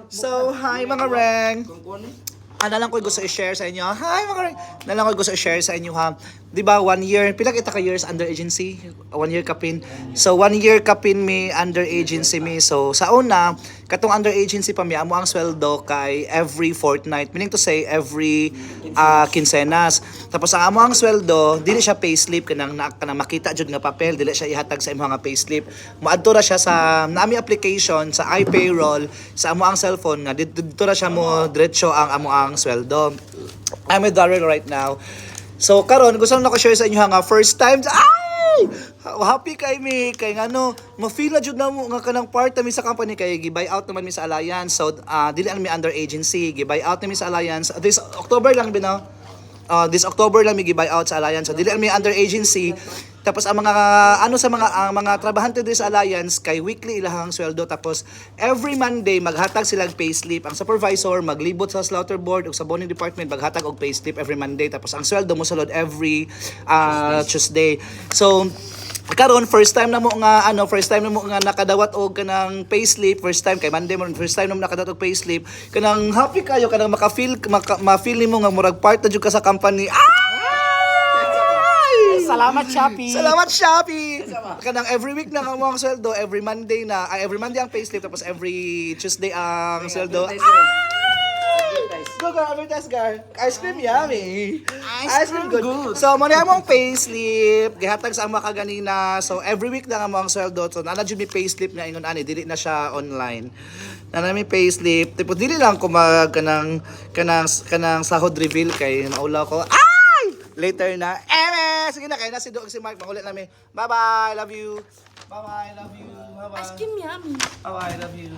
So, hi mga Reng! Lang ko gusto i-share sa inyo. Hi mga Reng! Lang ko gusto i-share sa inyo ha. Di ba 1 year, pila kita ka years under agency? 1 year kapin. So 1 year kapin mi under agency mi. So sa una, katong under agency pa mi, amo ang sweldo kay every fortnight. Meaning to say, every kinsenas. Tapos ang amo ang sweldo, dili siya payslip kanang makita jud nga papel, dili siya ihatag sa imong nga payslip. Moadto ra siya sa nami application sa iPayroll sa amo ang cellphone nga dito ra siya mo diretso ang amo ang sweldo. I'm with Daryl right now. So karon gusto na ko share sa inyo nga first time ay happy kay mi kay ngano ma-feel na jud na mo nga kanang part mi sa company kay gi-buy out naman mi sa Alliance. So dili mi under agency, gi-buy out mi sa Alliance this October lang bino. This October lang mi gi-buy out sa Alliance. So dili mi under agency. Tapos ang mga ano sa mga trabahante dito sa Alliance kay weekly ilahang sweldo, tapos every Monday maghatag silang payslip. Ang supervisor maglibot sa slaughter board ug sa boning department maghatag og payslip every Monday, tapos ang sweldo mo sulod every Tuesday. So karon first time na mo nga nakadawat og kanang payslip, first time kay Monday mo first time na mo nakadawat og payslip, kanang happy kayo kanang ma-feel nimo nga murag part na jud ka sa company. Salamat, Shopee! Salamat, Shopee! Kanang every week na ang mga sweldo, every Monday ang payslip, tapos every Tuesday ang sweldo. Go, advertise, gar. Ice cream yummy. Ice cream good. So, muna mong payslip, gihatag sa mga kaganina. So, every week na ang sweldo. So, nana dyan may payslip na ingon ani, dili na siya online. Nana may payslip. Tipo, dili lang ko kanang sahod reveal kay naula ko. Later na. Sige na, kaya na si Doog si Mark. Makulit namin. Bye-bye. Love you. Bye-bye. Love you. Bye-bye. Ice cream yummy. Bye-bye. Love you.